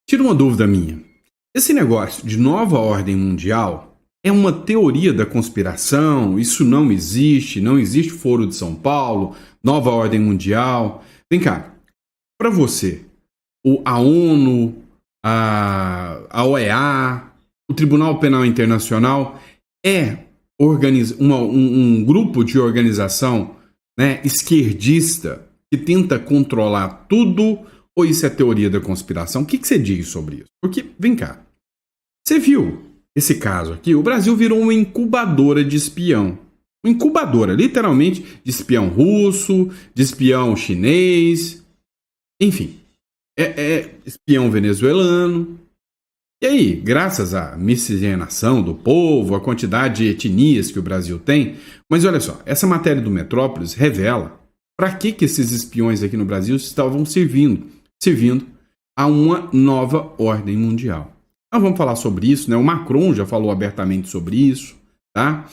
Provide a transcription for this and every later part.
Tira uma dúvida minha. Esse negócio de nova ordem mundial é uma teoria da conspiração? Isso não existe? Não existe Foro de São Paulo, nova ordem mundial? Vem cá, para você, a ONU, a OEA, o Tribunal Penal Internacional é um grupo de organização, né, esquerdista que tenta controlar tudo, ou isso é teoria da conspiração? O que você diz sobre isso? Porque, vem cá, você viu esse caso aqui? O Brasil virou uma incubadora de espião. Uma incubadora, literalmente, de espião russo, de espião chinês, enfim, espião venezuelano. E aí, graças à miscigenação do povo, a quantidade de etnias que o Brasil tem, mas olha só, essa matéria do Metrópolis revela para que esses espiões aqui no Brasil estavam servindo a uma nova ordem mundial. Nós vamos falar sobre isso, né? O Macron já falou abertamente sobre isso, tá?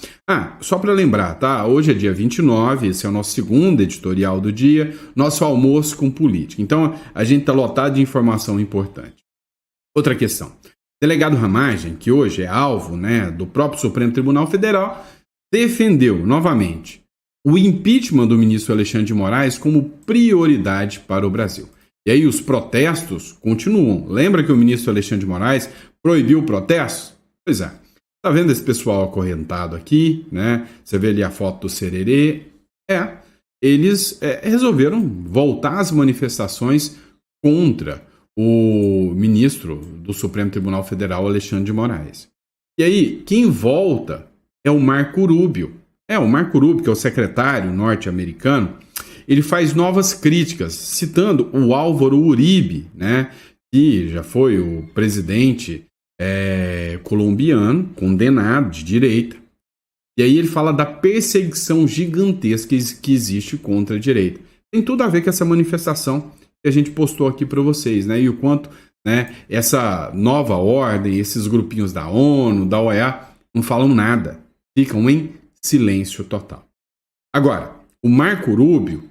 Só para lembrar, tá? Hoje é dia 29, esse é o nosso segundo editorial do dia, nosso almoço com política. Então, a gente tá lotado de informação importante. Outra questão. O delegado Ramagem, que hoje é alvo, né, do próprio Supremo Tribunal Federal, defendeu novamente o impeachment do ministro Alexandre de Moraes como prioridade para o Brasil. E aí os protestos continuam. Lembra que o ministro Alexandre de Moraes proibiu protestos? Pois é. Tá vendo esse pessoal acorrentado aqui, né? Você vê ali a foto do Sererê. Eles resolveram voltar às manifestações contra o ministro do Supremo Tribunal Federal, Alexandre de Moraes. E aí, quem volta é o Marco Rubio. O Marco Rubio, que é o secretário norte-americano, ele faz novas críticas, citando o Álvaro Uribe, né, que já foi o presidente colombiano, condenado de direita. E aí ele fala da perseguição gigantesca que existe contra a direita. Tem tudo a ver com essa manifestação que a gente postou aqui para vocês, né? E o quanto, né, essa nova ordem, esses grupinhos da ONU, da OEA, não falam nada. Ficam em silêncio total. Agora, o Marco Rubio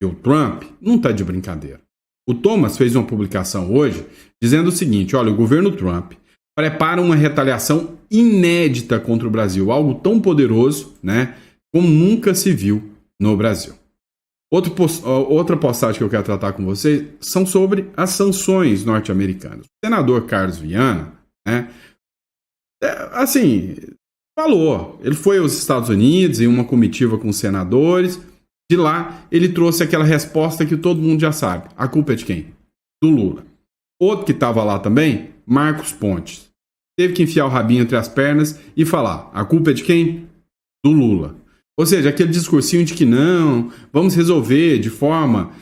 e o Trump não está de brincadeira. O Thomas fez uma publicação hoje dizendo o seguinte: olha, o governo Trump prepara uma retaliação inédita contra o Brasil, algo tão poderoso, né, como nunca se viu no Brasil. Outra postagem que eu quero tratar com vocês são sobre as sanções norte-americanas. O senador Carlos Viana, né, falou. Ele foi aos Estados Unidos em uma comitiva com os senadores. De lá, ele trouxe aquela resposta que todo mundo já sabe. A culpa é de quem? Do Lula. Outro que estava lá também, Marcos Pontes. Teve que enfiar o rabinho entre as pernas e falar. A culpa é de quem? Do Lula. Ou seja, aquele discursinho de que não, vamos resolver de forma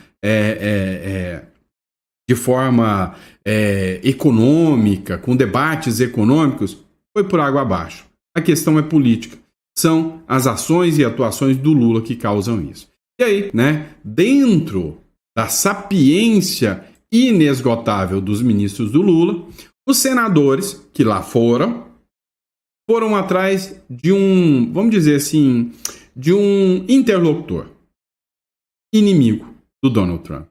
econômica, com debates econômicos, foi por água abaixo. A questão é política. São as ações e atuações do Lula que causam isso. E aí, né, dentro da sapiência inesgotável dos ministros do Lula, os senadores que lá foram atrás de um, vamos dizer assim, de um interlocutor, inimigo do Donald Trump.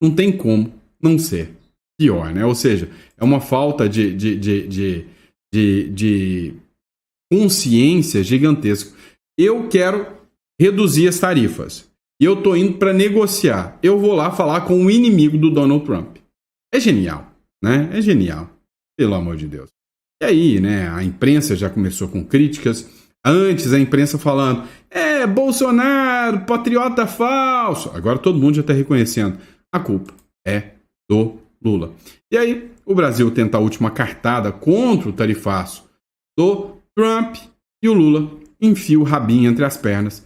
Não tem como não ser pior, né? Ou seja, é uma falta de consciência gigantesca. Eu quero reduzir as tarifas e eu tô indo para negociar. Eu vou lá falar com o inimigo do Donald Trump. É genial, né? É genial. Pelo amor de Deus. E aí, né, a imprensa já começou com críticas. Antes a imprensa falando, Bolsonaro, patriota falso. Agora todo mundo já está reconhecendo. A culpa é do Lula. E aí, o Brasil tenta a última cartada contra o tarifaço do Trump e o Lula enfia o rabinho entre as pernas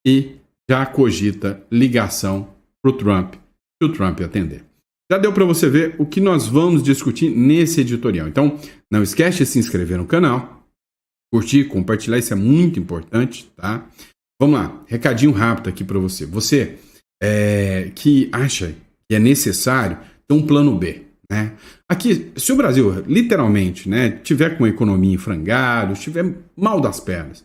e já cogita ligação para o Trump, se o Trump atender. Já deu para você ver o que nós vamos discutir nesse editorial. Então, não esquece de se inscrever no canal, curtir, compartilhar, isso é muito importante, tá? Vamos lá, recadinho rápido aqui para você. Você que acha que é necessário ter um plano B, né? Aqui, se o Brasil literalmente, né, tiver com a economia em frangalho, estiver mal das pernas,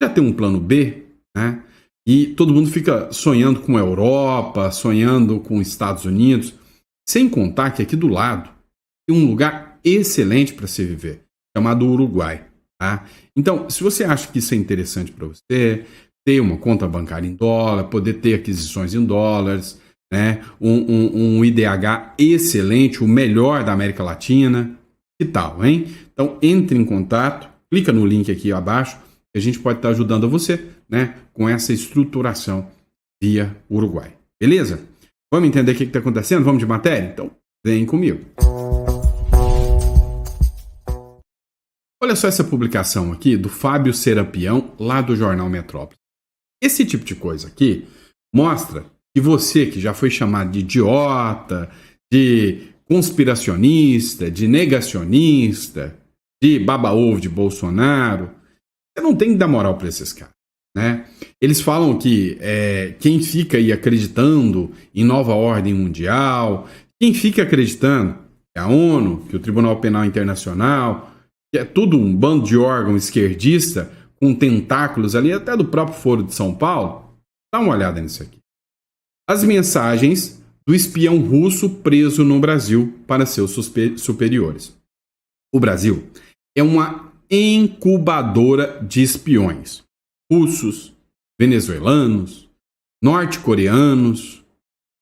já tem um plano B, né? E todo mundo fica sonhando com a Europa, sonhando com os Estados Unidos, sem contar que aqui do lado e um lugar excelente para se viver, chamado Uruguai. Tá? Então, se você acha que isso é interessante para você, ter uma conta bancária em dólar, poder ter aquisições em dólares, né? um IDH excelente, o melhor da América Latina, que tal, hein? Então, entre em contato, clica no link aqui abaixo, que a gente pode estar ajudando você, né, com essa estruturação via Uruguai. Beleza? Vamos entender o que está acontecendo? Vamos de matéria? Então, vem comigo. Olha só essa publicação aqui do Fábio Serapião, lá do Jornal Metrópole. Esse tipo de coisa aqui mostra que você, que já foi chamado de idiota, de conspiracionista, de negacionista, de baba-ovo de Bolsonaro, você não tem que dar moral para esses caras. Né? Eles falam que quem fica aí acreditando em nova ordem mundial, quem fica acreditando que a ONU, que o Tribunal Penal Internacional, que é tudo um bando de órgão esquerdista com tentáculos ali, até do próprio Foro de São Paulo, dá uma olhada nisso aqui. As mensagens do espião russo preso no Brasil para seus superiores. O Brasil é uma incubadora de espiões russos, venezuelanos, norte-coreanos,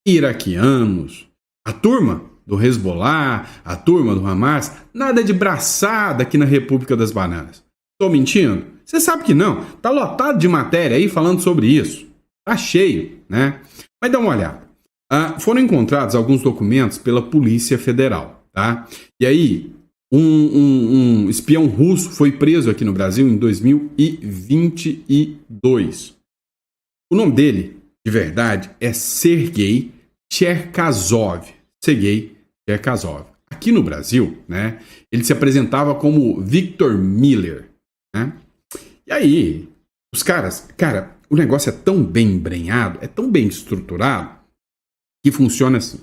iraquianos, a turma do Hezbollah, a turma do Hamas, nada de braçada aqui na República das Bananas. Tô mentindo? Você sabe que não. Tá lotado de matéria aí falando sobre isso. Tá cheio, né? Mas dá uma olhada. Foram encontrados alguns documentos pela Polícia Federal, tá? E aí, um espião russo foi preso aqui no Brasil em 2022. O nome dele, de verdade, é Sergei Cherkasov. Sergei Cherkasov. Aqui no Brasil, né, ele se apresentava como Victor Miller. Né? E aí, os caras... Cara, o negócio é tão bem embrenhado, é tão bem estruturado, que funciona assim.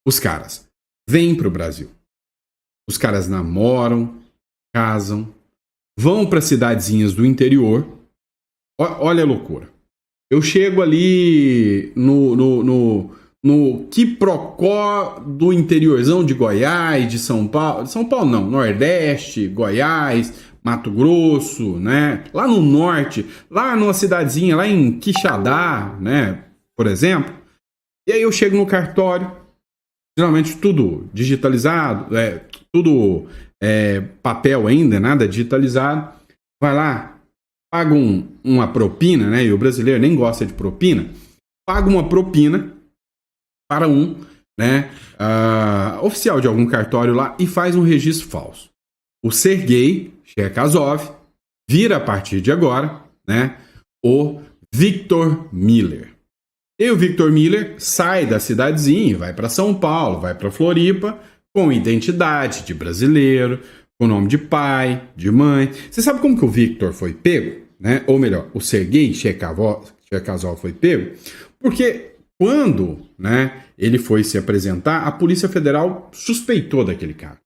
Os caras vêm para o Brasil. Os caras namoram, casam, vão para cidadezinhas do interior. Olha a loucura. Eu chego ali no quiprocó do interiorzão de Goiás, de São Paulo. São Paulo não, Nordeste, Goiás, Mato Grosso, né? Lá no norte, lá numa cidadezinha, lá em Quixadá, né? Por exemplo. E aí eu chego no cartório, geralmente tudo digitalizado, tudo papel ainda, nada digitalizado. Vai lá, paga uma propina, né? E o brasileiro nem gosta de propina. Paga uma propina para oficial de algum cartório lá e faz um registro falso. O Sergei Cherkasov vira a partir de agora, né, o Victor Miller. E o Victor Miller sai da cidadezinha e vai para São Paulo, vai para Floripa, com identidade de brasileiro, com nome de pai, de mãe. Você sabe como que o Victor foi pego? Né? Ou melhor, o Sergei Cherkasov foi pego? Porque quando, né, ele foi se apresentar, a Polícia Federal suspeitou daquele cara.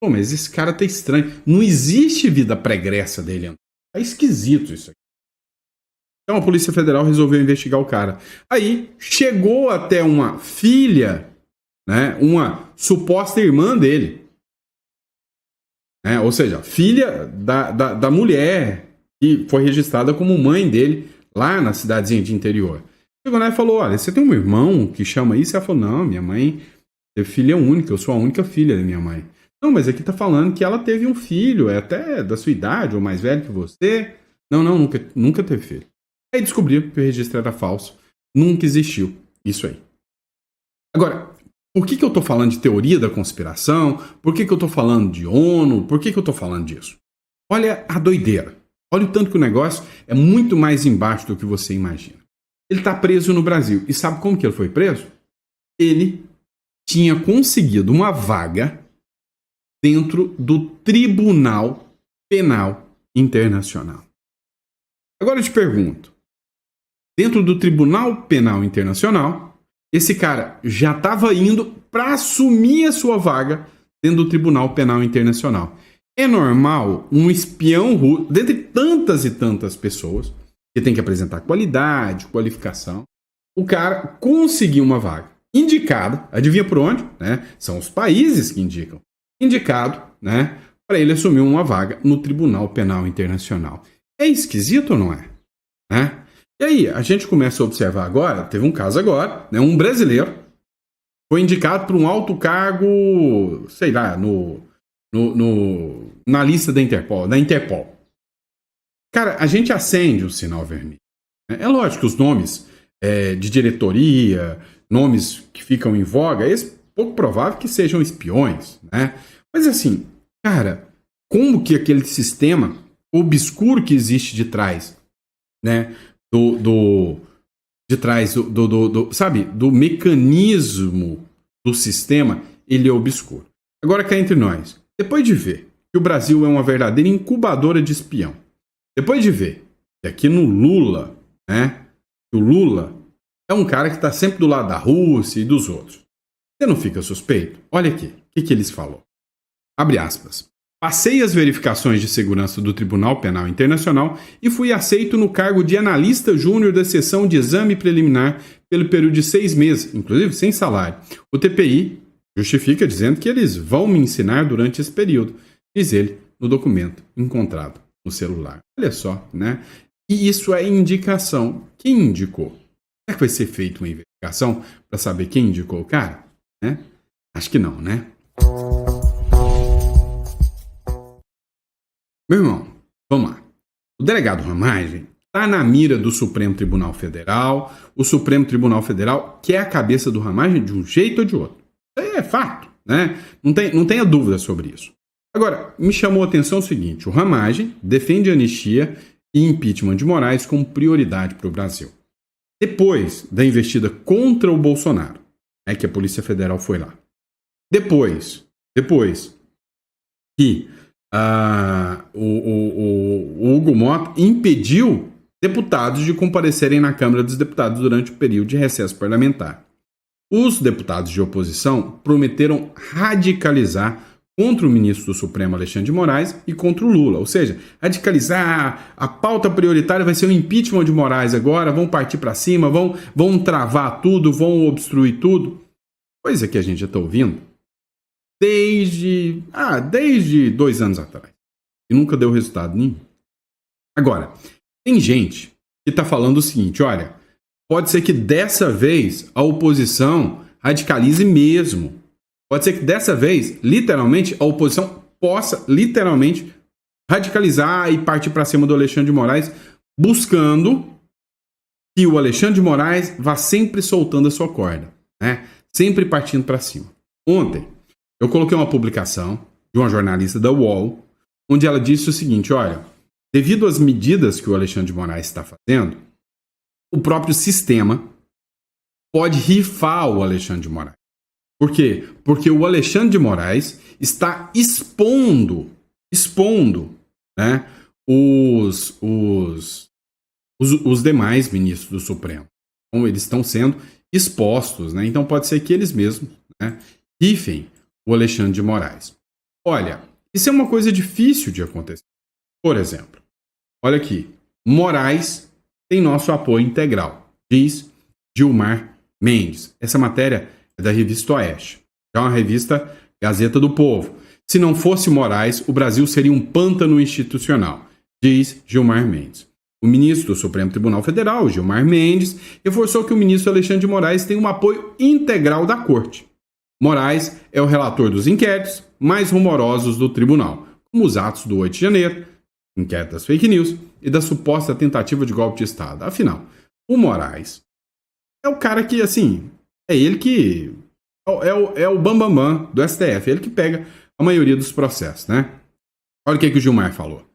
Pô, mas esse cara tá estranho. Não existe vida pregressa dele. Tá esquisito isso aqui. Então a Polícia Federal resolveu investigar o cara. Aí chegou até uma filha, né, uma suposta irmã dele. Né, ou seja, filha da mulher que foi registrada como mãe dele lá na cidadezinha de interior. Chegou lá e falou, olha, você tem um irmão que chama isso? Ela falou, não, minha mãe teve filha única, eu sou a única filha da minha mãe. Não, mas aqui tá falando que ela teve um filho, é até da sua idade, ou mais velho que você. Não, nunca teve filho. Aí descobriu que o registro era falso. Nunca existiu isso aí. Agora, por que eu tô falando de teoria da conspiração? Por que eu tô falando de ONU? Por que eu tô falando disso? Olha a doideira. Olha o tanto que o negócio é muito mais embaixo do que você imagina. Ele tá preso no Brasil. E sabe como que ele foi preso? Ele tinha conseguido uma vaga dentro do Tribunal Penal Internacional. Agora eu te pergunto, dentro do Tribunal Penal Internacional, esse cara já estava indo para assumir a sua vaga dentro do Tribunal Penal Internacional. É normal um espião russo, dentre tantas e tantas pessoas, que tem que apresentar qualidade, qualificação, o cara conseguir uma vaga. indicado, adivinha por onde? Né? São os países que indicam. Indicado, né, para ele assumir uma vaga no Tribunal Penal Internacional. É esquisito ou não é? Né? E aí, a gente começa a observar agora, teve um caso agora, né, um brasileiro foi indicado para um alto cargo, sei lá, na lista da Interpol. Cara, a gente acende o sinal vermelho. É lógico que os nomes de diretoria, nomes que ficam em voga, é pouco provável que sejam espiões, né? Mas assim, cara, como que aquele sistema obscuro que existe de trás, né, sabe, do mecanismo do sistema, ele é obscuro. Agora cá entre nós, depois de ver que o Brasil é uma verdadeira incubadora de espião, depois de ver que aqui no Lula, né, o Lula é um cara que está sempre do lado da Rússia e dos outros, você não fica suspeito? Olha aqui, o que eles falou? Abre aspas. Passei as verificações de segurança do Tribunal Penal Internacional e fui aceito no cargo de analista júnior da seção de exame preliminar pelo período de 6 meses, inclusive sem salário. O TPI justifica dizendo que eles vão me ensinar durante esse período, diz ele no documento encontrado no celular. Olha só, né? E isso é indicação. Quem indicou? Será que vai ser feita uma investigação para saber quem indicou o cara? Né? Acho que não, né? Meu irmão, vamos lá. O delegado Ramagem está na mira do Supremo Tribunal Federal. O Supremo Tribunal Federal quer a cabeça do Ramagem de um jeito ou de outro. Isso é fato, né? Não tenha dúvida sobre isso. Agora, me chamou a atenção o seguinte: o Ramagem defende anistia e impeachment de Moraes como prioridade para o Brasil. Depois da investida contra o Bolsonaro, que a Polícia Federal foi lá. Depois que o Hugo Mota impediu deputados de comparecerem na Câmara dos Deputados durante o período de recesso parlamentar. Os deputados de oposição prometeram radicalizar contra o ministro do Supremo Alexandre de Moraes e contra o Lula. Ou seja, radicalizar, a pauta prioritária vai ser o impeachment de Moraes agora, vão partir para cima, vão travar tudo, vão obstruir tudo. Coisa que a gente já está ouvindo desde 2 anos atrás. E nunca deu resultado nenhum. Agora, tem gente que está falando o seguinte: olha, pode ser que dessa vez a oposição radicalize mesmo. Pode ser que dessa vez, literalmente, a oposição possa, literalmente, radicalizar e partir para cima do Alexandre de Moraes, buscando que o Alexandre de Moraes vá sempre soltando a sua corda, né? Sempre partindo para cima. Ontem, eu coloquei uma publicação de uma jornalista da UOL, onde ela disse o seguinte: olha, devido às medidas que o Alexandre de Moraes está fazendo, o próprio sistema pode rifar o Alexandre de Moraes. Por quê? Porque o Alexandre de Moraes está expondo, né, os demais ministros do Supremo. Então, eles estão sendo expostos, né? Então pode ser que eles mesmos, né, rifem o Alexandre de Moraes. Olha, isso é uma coisa difícil de acontecer. Por exemplo, olha aqui, Moraes tem nosso apoio integral, diz Gilmar Mendes. Essa matéria é da revista Oeste, que é uma revista Gazeta do Povo. Se não fosse Moraes, o Brasil seria um pântano institucional, diz Gilmar Mendes. O ministro do Supremo Tribunal Federal, Gilmar Mendes, reforçou que o ministro Alexandre de Moraes tem um apoio integral da Corte. Moraes é o relator dos inquéritos mais rumorosos do tribunal, como os atos do 8 de janeiro, inquérito das fake news e da suposta tentativa de golpe de Estado. Afinal, o Moraes é o cara que, assim, é ele que é o bambambam do STF, é ele que pega a maioria dos processos, né? Olha o que o Gilmar falou.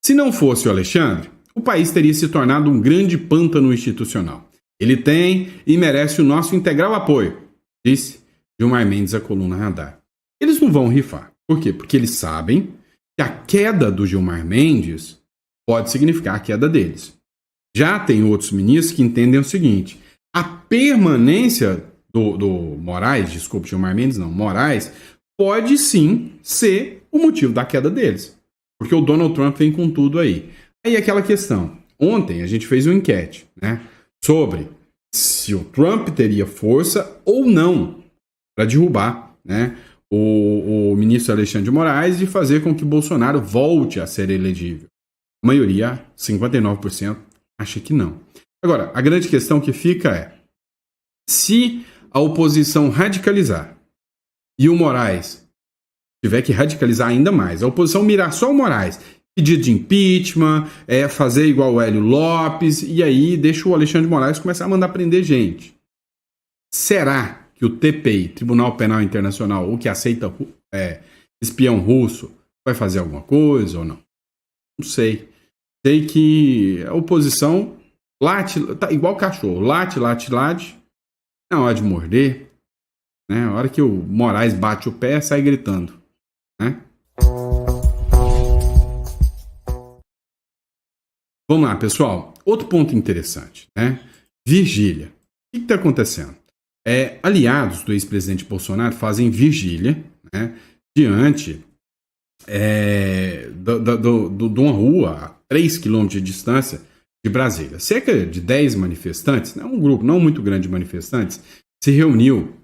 Se não fosse o Alexandre, o país teria se tornado um grande pântano institucional. Ele tem e merece o nosso integral apoio, disse Gilmar Mendes à coluna Radar. Eles não vão rifar. Por quê? Porque eles sabem que a queda do Gilmar Mendes pode significar a queda deles. Já tem outros ministros que entendem o seguinte: a permanência do Moraes, desculpe, Gilmar Mendes não, Moraes, pode sim ser o motivo da queda deles. Porque o Donald Trump vem com tudo aí. Aí aquela questão. Ontem a gente fez uma enquete, né, sobre se o Trump teria força ou não para derrubar, né, o ministro Alexandre de Moraes e fazer com que Bolsonaro volte a ser elegível. A maioria, 59%, acha que não. Agora, a grande questão que fica é: se a oposição radicalizar e o Moraes tiver que radicalizar ainda mais, a oposição mirar só o Moraes, pedido de impeachment, fazer igual o Hélio Lopes, e aí deixa o Alexandre de Moraes começar a mandar prender gente. Será que o TPI, Tribunal Penal Internacional, o que aceita espião russo, vai fazer alguma coisa ou não? Não sei. Sei que a oposição late, tá igual cachorro, late, na hora de morder, né? Na hora que o Moraes bate o pé, sai gritando, né? Vamos lá, pessoal. Outro ponto interessante, né? Vigília. O que está acontecendo? Aliados do ex-presidente Bolsonaro fazem vigília, né, diante de uma rua a 3 quilômetros de distância de Brasília. Cerca de 10 manifestantes, né, um grupo não muito grande de manifestantes, se reuniu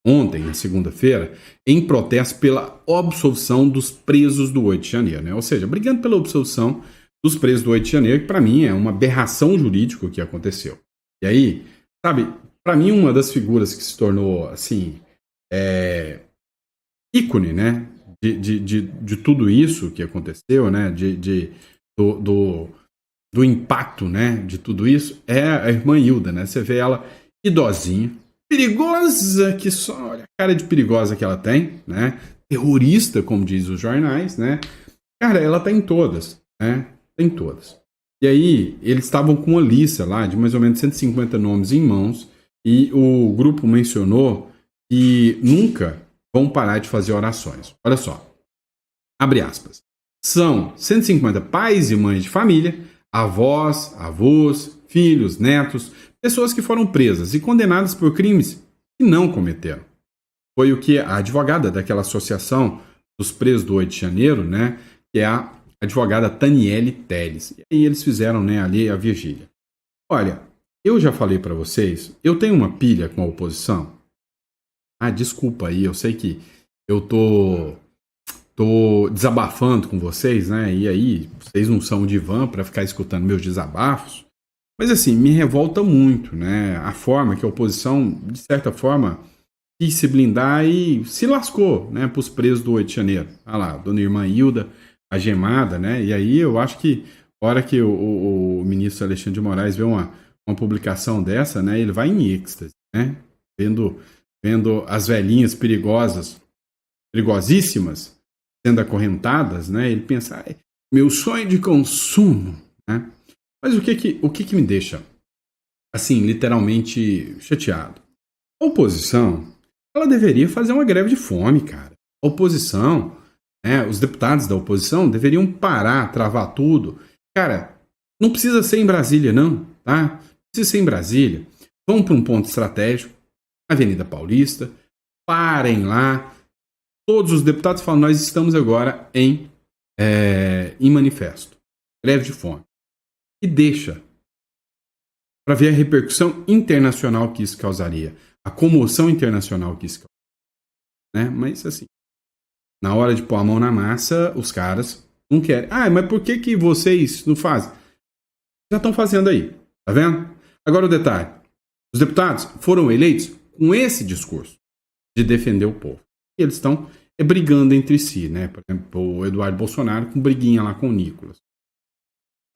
ontem, na segunda-feira, em protesto pela absolvição dos presos do 8 de janeiro. Né? Ou seja, brigando pela absolvição dos presos do 8 de janeiro, que para mim é uma aberração jurídica o que aconteceu. E aí, sabe, para mim uma das figuras que se tornou, assim, ícone, né, de tudo isso que aconteceu, né, do impacto, né, de tudo isso, é a irmã Hilda, né? Você vê ela idosinha, perigosa que só, olha a cara de perigosa que ela tem, né? Terrorista, como diz os jornais, né? Cara, ela tá em todas, né? Tem todas. E aí, eles estavam com uma lista lá de mais ou menos 150 nomes em mãos e o grupo mencionou que nunca vão parar de fazer orações. Olha só, abre aspas. São 150 pais e mães de família, avós, avós, filhos, netos, pessoas que foram presas e condenadas por crimes que não cometeram. Foi o que a advogada daquela associação dos presos do 8 de janeiro, né, que é a advogada Taniele Telles. E aí eles fizeram, né, ali a vigília. Olha, eu já falei para vocês, eu tenho uma pilha com a oposição. Ah, desculpa aí, eu sei que eu tô desabafando com vocês, né? E aí, vocês não são divã para ficar escutando meus desabafos. Mas assim, me revolta muito, né? A forma que a oposição, de certa forma, quis se blindar e se lascou, né? Para os presos do 8 de janeiro. Olha lá, dona irmã Hilda, algemada, né? E aí eu acho que, a hora que o ministro Alexandre de Moraes vê uma publicação dessa, né? Ele vai em êxtase, né? Vendo as velhinhas perigosíssimas, sendo acorrentadas, né? Ele pensa, meu sonho de consumo, né? Mas o que me deixa, assim, literalmente chateado? A oposição, ela deveria fazer uma greve de fome, cara. A oposição, né, os deputados da oposição deveriam parar, travar tudo. Cara, não precisa ser em Brasília, não, tá? Não precisa ser em Brasília. Vão para um ponto estratégico, Avenida Paulista, parem lá. Todos os deputados falam, nós estamos agora em manifesto, greve de fome. E deixa para ver a repercussão internacional que isso causaria, a comoção internacional que isso causaria. Né? Mas assim, na hora de pôr a mão na massa, os caras não querem. Mas por que vocês não fazem? Já estão fazendo aí, tá vendo? Agora o detalhe, os deputados foram eleitos com esse discurso de defender o povo. E eles estão brigando entre si, né? Por exemplo, o Eduardo Bolsonaro com briguinha lá com o Nicolas.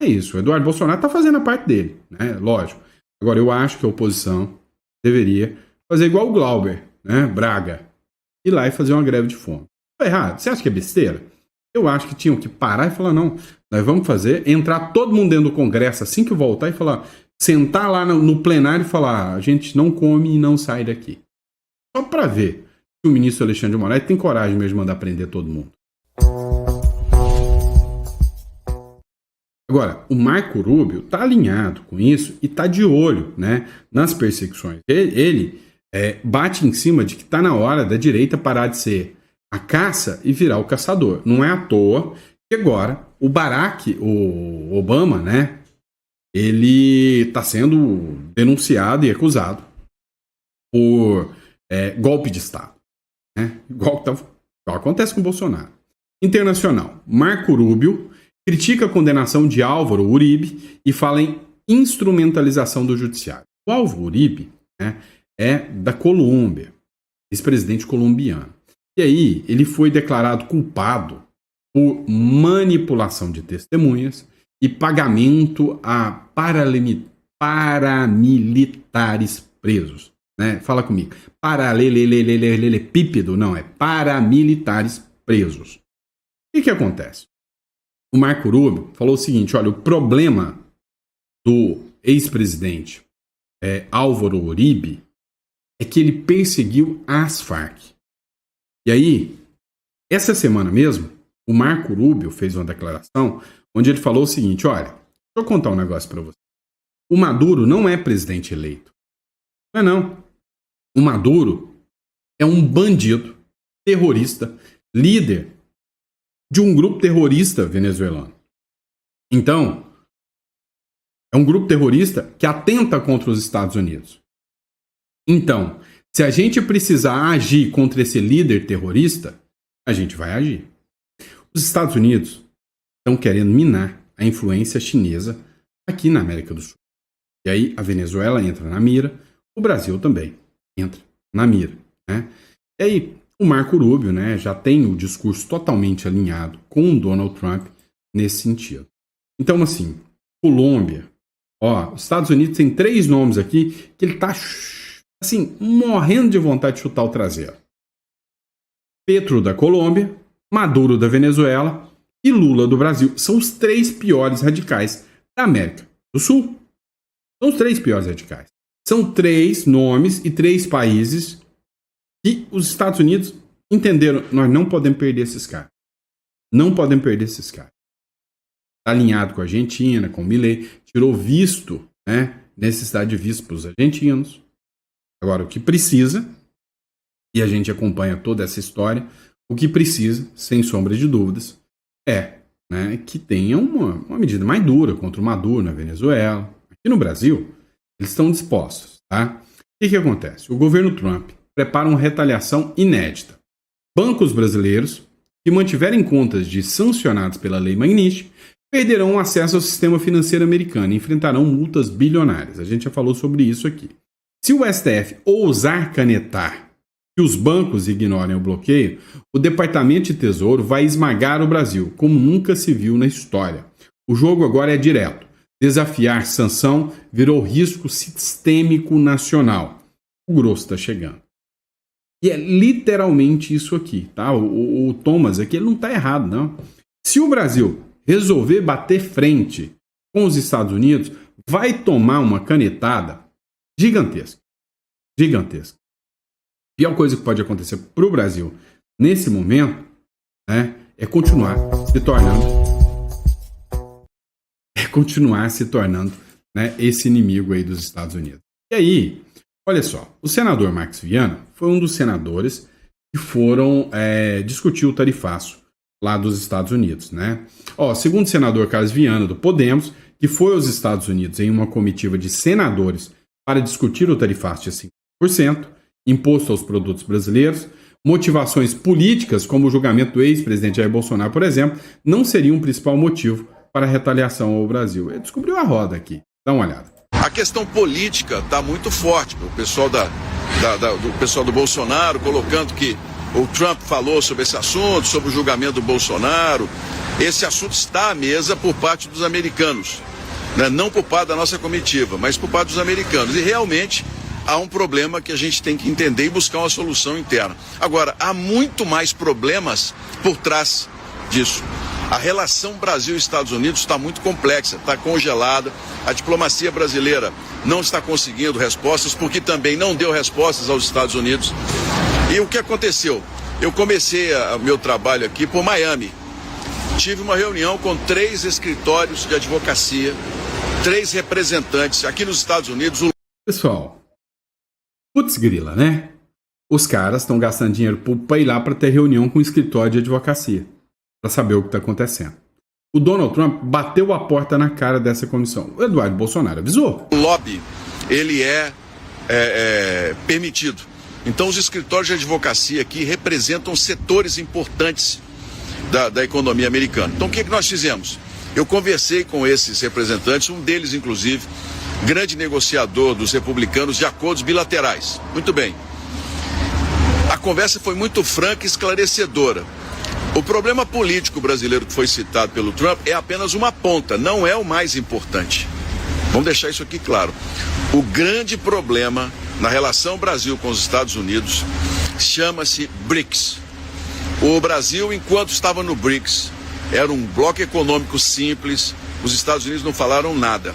É isso, o Eduardo Bolsonaro está fazendo a parte dele, né? Lógico. Agora, eu acho que a oposição deveria fazer igual o Glauber, né? Braga, ir lá e fazer uma greve de fome. Tá errado? Você acha que é besteira? Eu acho que tinham que parar e falar, não, nós vamos fazer, entrar todo mundo dentro do Congresso assim que voltar e falar, sentar lá no plenário e falar, a gente não come e não sai daqui. Só para ver se o ministro Alexandre de Moraes tem coragem mesmo de mandar prender todo mundo. Agora, o Marco Rubio está alinhado com isso e está de olho, né, nas perseguições. Ele bate em cima de que está na hora da direita parar de ser a caça e virar o caçador. Não é à toa que agora o Barack, o Obama, né, ele está sendo denunciado e acusado por golpe de Estado, né? Igual acontece com o Bolsonaro. Internacional. Marco Rubio critica a condenação de Álvaro Uribe e fala em instrumentalização do judiciário. O Álvaro Uribe, né, é da Colômbia, ex-presidente colombiano. E aí ele foi declarado culpado por manipulação de testemunhas e pagamento a paramilitares presos. Né? Fala comigo. Paralelepípedo, não, é paramilitares presos. O que acontece? O Marco Rubio falou o seguinte, olha, o problema do ex-presidente Álvaro Uribe é que ele perseguiu as Farc. E aí, essa semana mesmo, o Marco Rubio fez uma declaração onde ele falou o seguinte, olha, deixa eu contar um negócio para você. O Maduro não é presidente eleito. Não é não. O Maduro é um bandido, terrorista, líder de um grupo terrorista venezuelano. Então, é um grupo terrorista que atenta contra os Estados Unidos. Então, se a gente precisar agir contra esse líder terrorista, a gente vai agir. Os Estados Unidos estão querendo minar a influência chinesa aqui na América do Sul. E aí a Venezuela entra na mira, o Brasil também entra na mira. Né? E aí o Marco Rubio, né, já tem o discurso totalmente alinhado com o Donald Trump nesse sentido. Então, assim, Colômbia, os Estados Unidos tem 3 nomes aqui que ele está assim, morrendo de vontade de chutar o traseiro. Petro da Colômbia, Maduro da Venezuela e Lula do Brasil. São os 3 piores radicais da América do Sul. São os 3 piores radicais. São 3 nomes e 3 países que os Estados Unidos entenderam. Nós não podemos perder esses caras. Não podemos perder esses caras. Está alinhado com a Argentina, com o Milei. Tirou visto, né? Necessidade de visto para os argentinos. Agora, o que precisa, e a gente acompanha toda essa história, o que precisa, sem sombra de dúvidas, né, que tenha uma medida mais dura contra o Maduro na Venezuela. Aqui no Brasil, eles estão dispostos. Tá? O que acontece? O governo Trump prepara uma retaliação inédita. Bancos brasileiros que mantiverem contas de sancionados pela lei Magnitsky perderão acesso ao sistema financeiro americano e enfrentarão multas bilionárias. A gente já falou sobre isso aqui. Se o STF ousar canetar que os bancos ignorem o bloqueio, o Departamento de Tesouro vai esmagar o Brasil, como nunca se viu na história. O jogo agora é direto. Desafiar sanção virou risco sistêmico nacional. O grosso está chegando. E é literalmente isso aqui, tá? O Thomas aqui, ele não está errado, não. Se o Brasil resolver bater frente com os Estados Unidos, vai tomar uma canetada gigantesca. Gigantesca. A pior coisa que pode acontecer para o Brasil nesse momento, né, é continuar se tornando, né, esse inimigo aí dos Estados Unidos. E aí, olha só, o senador Marcos Viana foi um dos senadores que foram discutir o tarifaço lá dos Estados Unidos, né? Segundo o senador Carlos Viana do Podemos, que foi aos Estados Unidos em uma comitiva de senadores para discutir o tarifaço de 5%, imposto aos produtos brasileiros, motivações políticas, como o julgamento do ex-presidente Jair Bolsonaro, por exemplo, não seriam o principal motivo para a retaliação ao Brasil. Ele descobriu a roda aqui. Dá uma olhada. A questão política está muito forte. O pessoal do pessoal do Bolsonaro colocando que o Trump falou sobre esse assunto, sobre o julgamento do Bolsonaro. Esse assunto está à mesa por parte dos americanos. Né? Não por parte da nossa comitiva, mas por parte dos americanos. E realmente há um problema que a gente tem que entender e buscar uma solução interna. Agora, há muito mais problemas por trás disso. A relação Brasil-Estados Unidos está muito complexa, está congelada. A diplomacia brasileira não está conseguindo respostas, porque também não deu respostas aos Estados Unidos. E o que aconteceu? Eu comecei o meu trabalho aqui por Miami. Tive uma reunião com 3 escritórios de advocacia, 3 representantes aqui nos Estados Unidos. Pessoal, putz grila, né? Os caras estão gastando dinheiro para ir lá para ter reunião com o escritório de advocacia, para saber o que está acontecendo. o Donald Trump bateu a porta na cara dessa comissão. O Eduardo Bolsonaro avisou. O lobby, ele é permitido. Então, os escritórios de advocacia aqui representam setores importantes da economia americana. Então, o que nós fizemos? Eu conversei com esses representantes, um deles, inclusive, grande negociador dos republicanos de acordos bilaterais. Muito bem. A conversa foi muito franca e esclarecedora. O problema político brasileiro que foi citado pelo Trump é apenas uma ponta, não é o mais importante. Vamos deixar isso aqui claro. O grande problema na relação Brasil com os Estados Unidos chama-se BRICS. O Brasil, enquanto estava no BRICS, era um bloco econômico simples, os Estados Unidos não falaram nada.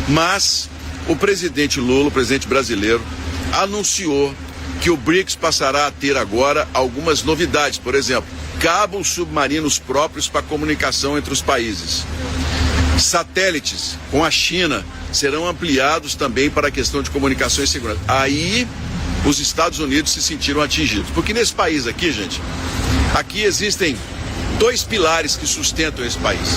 Mas o presidente Lula, o presidente brasileiro, anunciou que o BRICS passará a ter agora algumas novidades. Por exemplo, cabos submarinos próprios para comunicação entre os países. Satélites com a China serão ampliados também para a questão de comunicação e segurança. Aí os Estados Unidos se sentiram atingidos. Porque nesse país aqui, gente, aqui existem dois pilares que sustentam esse país.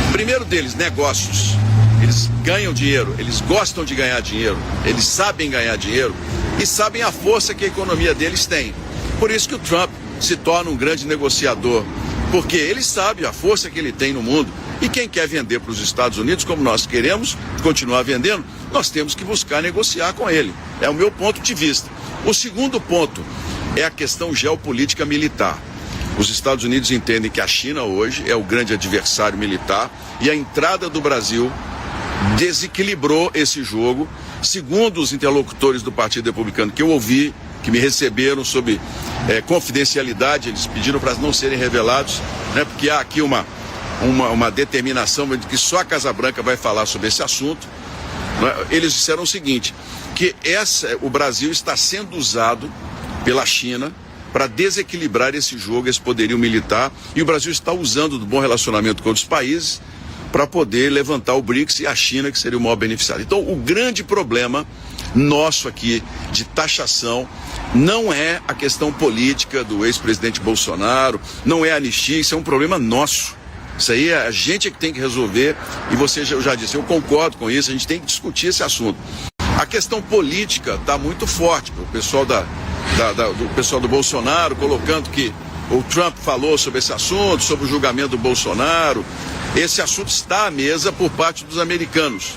O primeiro deles, negócios. Eles ganham dinheiro, eles gostam de ganhar dinheiro, eles sabem ganhar dinheiro e sabem a força que a economia deles tem. Por isso que o Trump se torna um grande negociador, porque ele sabe a força que ele tem no mundo. E quem quer vender para os Estados Unidos, como nós queremos continuar vendendo, nós temos que buscar negociar com ele. É o meu ponto de vista. O segundo ponto é a questão geopolítica militar. Os Estados Unidos entendem que a China hoje é o grande adversário militar e a entrada do Brasil desequilibrou esse jogo. Segundo os interlocutores do Partido Republicano que eu ouvi, que me receberam sob confidencialidade, eles pediram para não serem revelados, né, porque há aqui uma determinação de que só a Casa Branca vai falar sobre esse assunto. Eles disseram o seguinte, que o Brasil está sendo usado pela China para desequilibrar esse jogo, esse poderio militar, e o Brasil está usando do bom relacionamento com outros países para poder levantar o BRICS e a China, que seria o maior beneficiário. Então, o grande problema nosso aqui de taxação não é a questão política do ex-presidente Bolsonaro, não é a anistia, isso é um problema nosso. Isso aí a gente é que tem que resolver, e você já disse, eu concordo com isso, a gente tem que discutir esse assunto. A questão política está muito forte, o pessoal do pessoal do Bolsonaro colocando que o Trump falou sobre esse assunto, sobre o julgamento do Bolsonaro. Esse assunto está à mesa por parte dos americanos,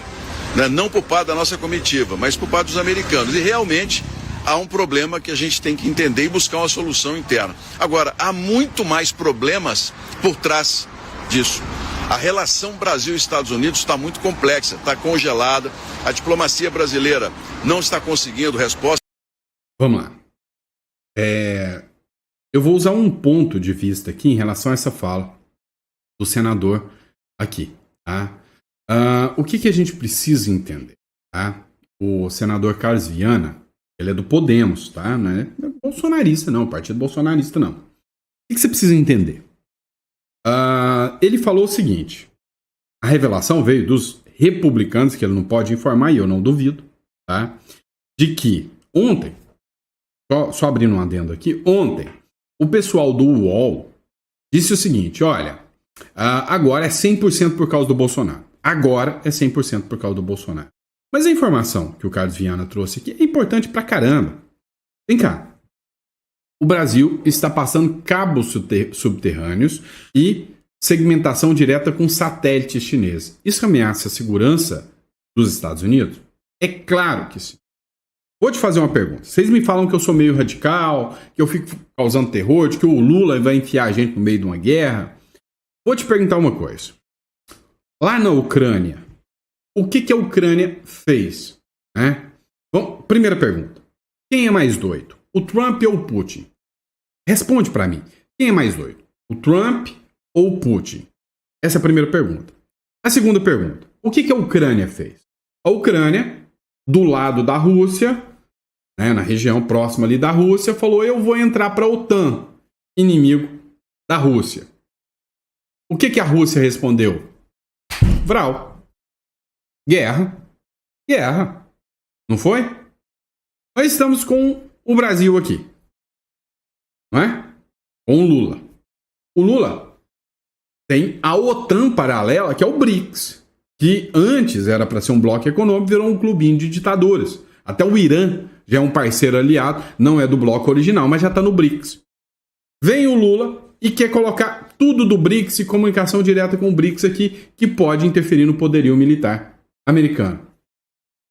né? Não por parte da nossa comitiva, mas por parte dos americanos. E realmente há um problema que a gente tem que entender e buscar uma solução interna. Agora, há muito mais problemas por trás disso. A relação Brasil-Estados Unidos está muito complexa, está congelada. A diplomacia brasileira não está conseguindo resposta. Vamos lá. Eu vou usar um ponto de vista aqui em relação a essa fala do senador aqui. Tá? O que a gente precisa entender? Tá? O senador Carlos Viana, ele é do Podemos, tá? Não é bolsonarista, não, partido bolsonarista, não. O que você precisa entender? Ele falou o seguinte: a revelação veio dos republicanos, que ele não pode informar, e eu não duvido, tá? De que ontem, só abrindo um adendo aqui, ontem, o pessoal do UOL disse o seguinte: olha, agora é 100% por causa do Bolsonaro. Agora é 100% por causa do Bolsonaro. Mas a informação que o Carlos Viana trouxe aqui é importante pra caramba. Vem cá. O Brasil está passando cabos subterrâneos e segmentação direta com satélites chineses. Isso ameaça a segurança dos Estados Unidos? É claro que sim. Vou te fazer uma pergunta. Vocês me falam que eu sou meio radical, que eu fico causando terror, de que o Lula vai enfiar a gente no meio de uma guerra. Vou te perguntar uma coisa. Lá na Ucrânia, o que a Ucrânia fez? Bom, primeira pergunta. Quem é mais doido? O Trump ou o Putin? Responde para mim. Quem é mais doido? O Trump ou o Putin? Essa é a primeira pergunta. A segunda pergunta. O que a Ucrânia fez? A Ucrânia, do lado da Rússia, na região próxima ali da Rússia, falou: eu vou entrar para a OTAN, inimigo da Rússia. O que a Rússia respondeu? Vral. Guerra. Guerra. Não foi? Nós estamos com o Brasil aqui. Não é? Com o Lula. O Lula tem a OTAN paralela, que é o BRICS, que antes era para ser um bloco econômico, virou um clubinho de ditaduras. Até o Irã já é um parceiro aliado, não é do bloco original, mas já está no BRICS. Vem o Lula e quer colocar tudo do BRICS e comunicação direta com o BRICS aqui, que pode interferir no poderio militar americano.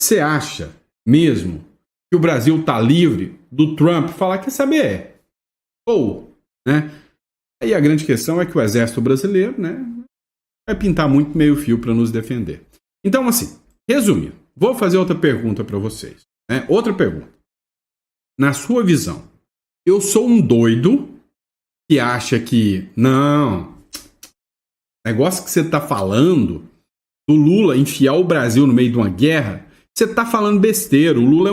Você acha mesmo que o Brasil está livre do Trump falar, quer saber? Né? Aí a grande questão é que o exército brasileiro, né, vai pintar muito meio fio para nos defender. Então, assim, resumindo, vou fazer outra pergunta para vocês. Né? Outra pergunta. Na sua visão, eu sou um doido que acha que, não, negócio que você está falando do Lula enfiar o Brasil no meio de uma guerra, você está falando besteira. O Lula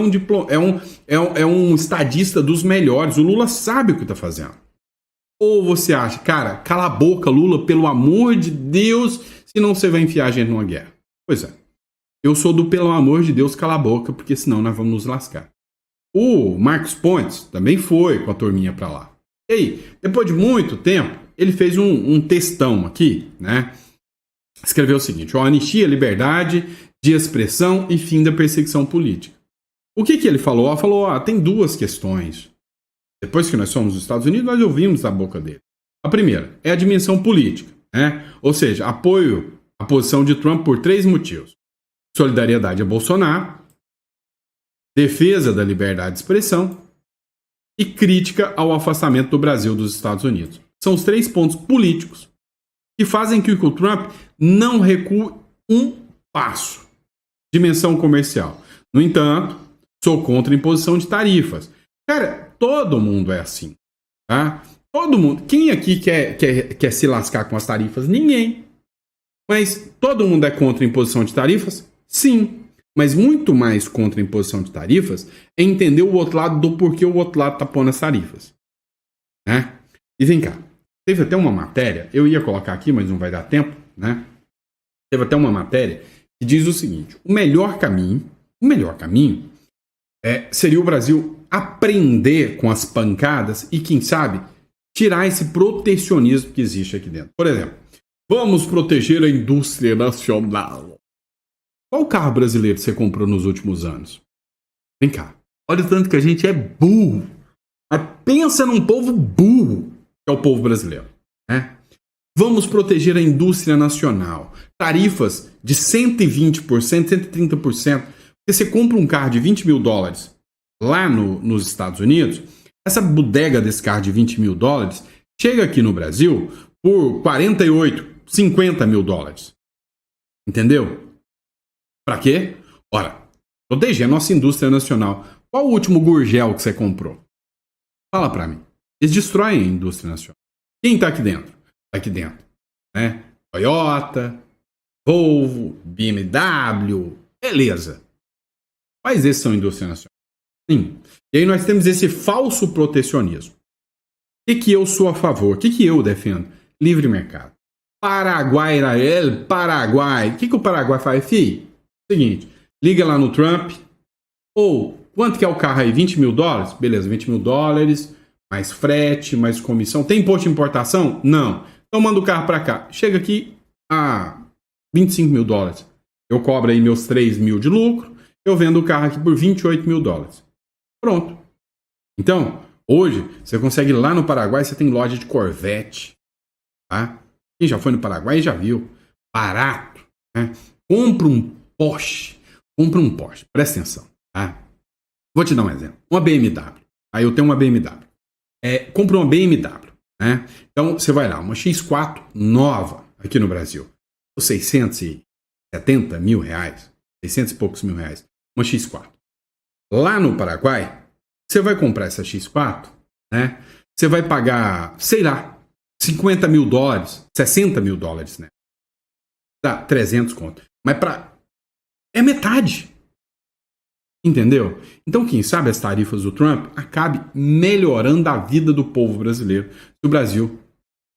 é um estadista dos melhores. O Lula sabe o que está fazendo. Ou você acha, cara, cala a boca, Lula, pelo amor de Deus, senão você vai enfiar a gente numa guerra. Pois é. Eu sou do pelo amor de Deus, cala a boca, porque senão nós vamos nos lascar. O Marcos Pontes também foi com a turminha pra lá. E aí, depois de muito tempo, ele fez um textão aqui, né? Escreveu o seguinte, anistia, liberdade de expressão e fim da perseguição política. O que ele falou? Ele falou, tem duas questões. Depois que nós somos dos Estados Unidos, nós ouvimos da boca dele. A primeira é a dimensão política, né? Ou seja, apoio à posição de Trump por 3 motivos. Solidariedade a Bolsonaro, defesa da liberdade de expressão e crítica ao afastamento do Brasil dos Estados Unidos. São os 3 pontos políticos que fazem que o Trump não recue um passo. Dimensão comercial. No entanto, sou contra a imposição de tarifas. Cara, todo mundo é assim, tá? Todo mundo. Quem aqui quer se lascar com as tarifas? Ninguém. Mas todo mundo é contra a imposição de tarifas? Sim. Mas muito mais contra a imposição de tarifas é entender o outro lado do porquê o outro lado tá pondo as tarifas. Né? E vem cá. Teve até uma matéria, eu ia colocar aqui, mas não vai dar tempo, né? Teve até uma matéria que diz o seguinte, o melhor caminho seria o Brasil aprender com as pancadas e, quem sabe, tirar esse protecionismo que existe aqui dentro. Por exemplo, vamos proteger a indústria nacional. Qual carro brasileiro você comprou nos últimos anos? Vem cá. Olha o tanto que a gente é burro. Mas pensa num povo burro, que é o povo brasileiro. Né? Vamos proteger a indústria nacional. Tarifas de 120%, 130%. Porque você compra um carro de $20 mil lá nos Estados Unidos, essa bodega desse carro de $20 mil chega aqui no Brasil por 48, 50 mil dólares. Entendeu? Pra quê? Ora, proteger a nossa indústria nacional. Qual o último Gurgel que você comprou? Fala pra mim. Eles destroem a indústria nacional. Quem tá aqui dentro? Tá aqui dentro. Né? Toyota, Volvo, BMW, beleza. Quais esses são indústria nacional? Sim. E aí nós temos esse falso protecionismo. O que eu sou a favor? O que eu defendo? Livre mercado. Paraguai, Paraguai. O que o Paraguai faz? Seguinte, liga lá no Trump. Quanto que é o carro aí? $20 mil? Beleza, $20 mil, mais frete, mais comissão. Tem imposto de importação? Não. Então manda o carro para cá. Chega aqui a $25 mil. Eu cobro aí meus 3 mil de lucro. Eu vendo o carro aqui por $28 mil. Pronto. Então, hoje, você consegue ir lá no Paraguai, você tem loja de Corvette. Tá? Quem já foi no Paraguai já viu. Barato. Né? Compra um Porsche. Presta atenção. Tá? Vou te dar um exemplo. Uma BMW. Aí eu tenho uma BMW. Compra uma BMW. Né? Então, você vai lá. Uma X4 nova aqui no Brasil. Por 670 mil reais. 600 e poucos mil reais. Uma X4. Lá no Paraguai, você vai comprar essa X4, né? Você vai pagar, sei lá, $50 mil, $60 mil, né? Dá 300 conto. Mas é metade. Entendeu? Então, quem sabe as tarifas do Trump acabe melhorando a vida do povo brasileiro se o Brasil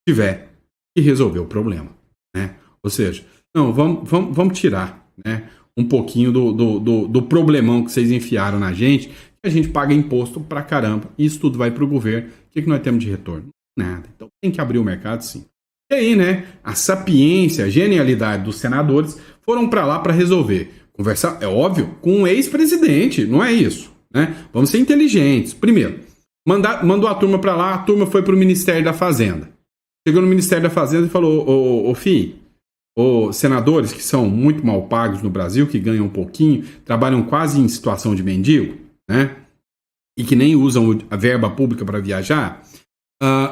tiver que resolver o problema, né? Ou seja, não, vamos tirar, né, um pouquinho do problemão que vocês enfiaram na gente, que a gente paga imposto pra caramba, e isso tudo vai pro governo. O que nós temos de retorno? Nada. Então tem que abrir o mercado, sim. E aí, né, a sapiência, a genialidade dos senadores foram para lá para resolver. Conversar, é óbvio, com um ex-presidente, não é isso, né? Vamos ser inteligentes. Primeiro, mandou a turma para lá, a turma foi para o Ministério da Fazenda. Chegou no Ministério da Fazenda e falou, senadores que são muito mal pagos no Brasil, que ganham um pouquinho, trabalham quase em situação de mendigo, né? E que nem usam a verba pública para viajar,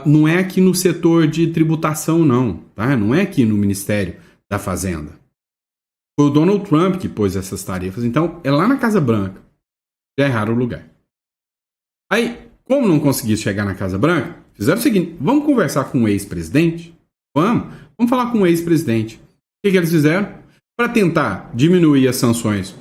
não é aqui no setor de tributação, não, tá? Não é aqui no Ministério da Fazenda. Foi o Donald Trump que pôs essas tarefas, então é lá na Casa Branca. Já erraram o lugar. Aí, como não consegui chegar na Casa Branca, fizeram o seguinte, vamos conversar com o ex-presidente? Vamos falar com o ex-presidente. O que eles fizeram? Para tentar diminuir as sanções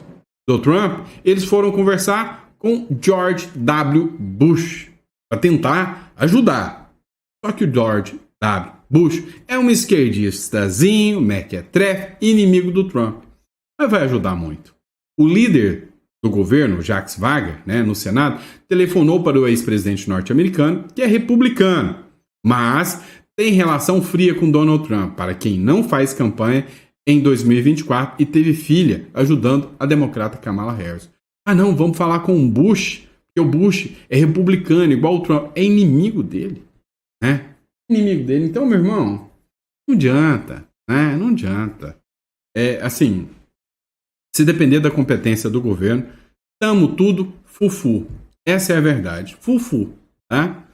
do Trump, eles foram conversar com George W. Bush para tentar ajudar. Só que o George W. Bush é um esquerdistazinho, mequetrefe, inimigo do Trump. Mas vai ajudar muito. O líder do governo, Jacques Wagner, né, no Senado, telefonou para o ex-presidente norte-americano, que é republicano, mas tem relação fria com Donald Trump, para quem não faz campanha em 2024 e teve filha ajudando a democrata Kamala Harris. Não, vamos falar com o Bush, porque o Bush é republicano, igual o Trump, é inimigo dele, né? Inimigo dele. Então, meu irmão, não adianta, né? Não adianta. Assim, se depender da competência do governo, tamo tudo fufu. Essa é a verdade. Fufu, tá?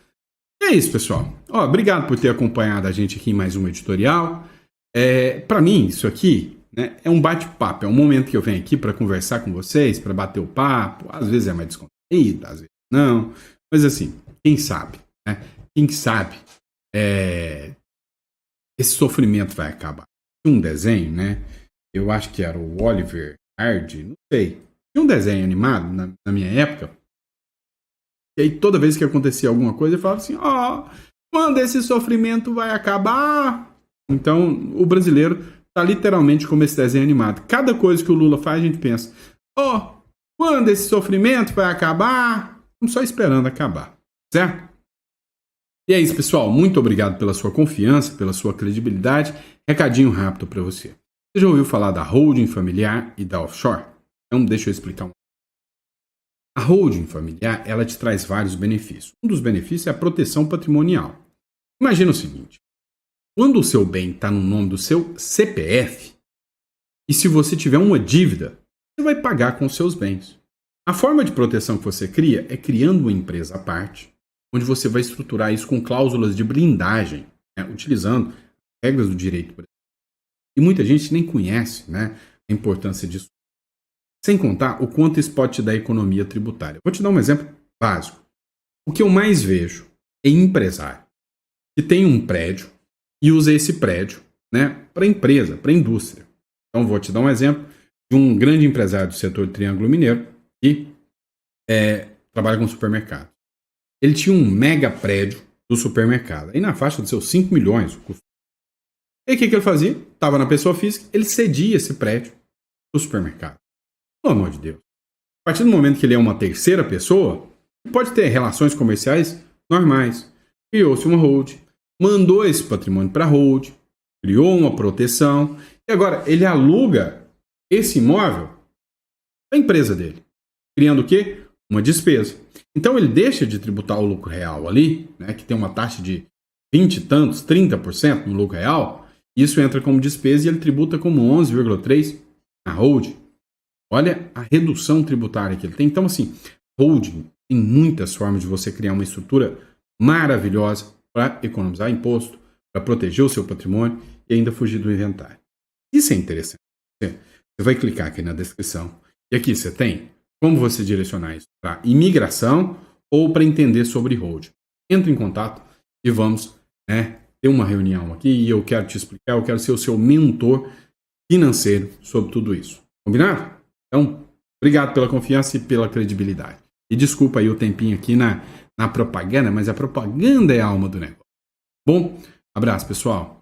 E é isso, pessoal. Obrigado por ter acompanhado a gente aqui em mais um editorial. Para mim, isso aqui, né, é um bate-papo. É um momento que eu venho aqui para conversar com vocês, para bater o papo. Às vezes é mais descontraído, às vezes não. Mas assim, quem sabe, né? Quem sabe esse sofrimento vai acabar. Tinha um desenho, né? Eu acho que era o Oliver Hardy, não sei. Tinha um desenho animado na minha época. E aí toda vez que acontecia alguma coisa, eu falava assim, quando esse sofrimento vai acabar? Então, o brasileiro tá literalmente como esse desenho animado. Cada coisa que o Lula faz, a gente pensa, quando esse sofrimento vai acabar? Estamos só esperando acabar, certo? E é isso, pessoal. Muito obrigado pela sua confiança, pela sua credibilidade. Recadinho rápido para você. Você já ouviu falar da holding familiar e da offshore? Então, deixa eu explicar um. A holding familiar, ela te traz vários benefícios. Um dos benefícios é a proteção patrimonial. Imagina o seguinte, quando o seu bem está no nome do seu CPF, e se você tiver uma dívida, você vai pagar com os seus bens. A forma de proteção que você cria é criando uma empresa à parte, onde você vai estruturar isso com cláusulas de blindagem, né, utilizando regras do direito brasileiro. E muita gente nem conhece, né, a importância disso. Sem contar o quanto isso pode te dar economia tributária. Vou te dar um exemplo básico. O que eu mais vejo é empresário que tem um prédio e usa esse prédio, né, para empresa, para indústria. Então, vou te dar um exemplo de um grande empresário do setor do Triângulo Mineiro que trabalha com supermercado. Ele tinha um mega prédio do supermercado, aí na faixa dos seus 5 milhões. E o que ele fazia? Estava na pessoa física, ele cedia esse prédio para o supermercado. Pelo amor de Deus. A partir do momento que ele é uma terceira pessoa, ele pode ter relações comerciais normais. Criou-se uma holding, mandou esse patrimônio para a holding, criou uma proteção, e agora ele aluga esse imóvel para a empresa dele. Criando o quê? Uma despesa. Então ele deixa de tributar o lucro real ali, né, que tem uma taxa de 20 e tantos, 30% no lucro real, isso entra como despesa e ele tributa como 11,3% na holding. Olha a redução tributária que ele tem. Então, assim, holding tem muitas formas de você criar uma estrutura maravilhosa para economizar imposto, para proteger o seu patrimônio e ainda fugir do inventário. Isso é interessante. Você vai clicar aqui na descrição e aqui você tem como você direcionar isso para imigração ou para entender sobre holding. Entre em contato e vamos, ter uma reunião aqui e eu quero te explicar, eu quero ser o seu mentor financeiro sobre tudo isso. Combinado? Então, obrigado pela confiança e pela credibilidade. E desculpa aí o tempinho aqui na propaganda, mas a propaganda é a alma do negócio. Bom, abraço, pessoal.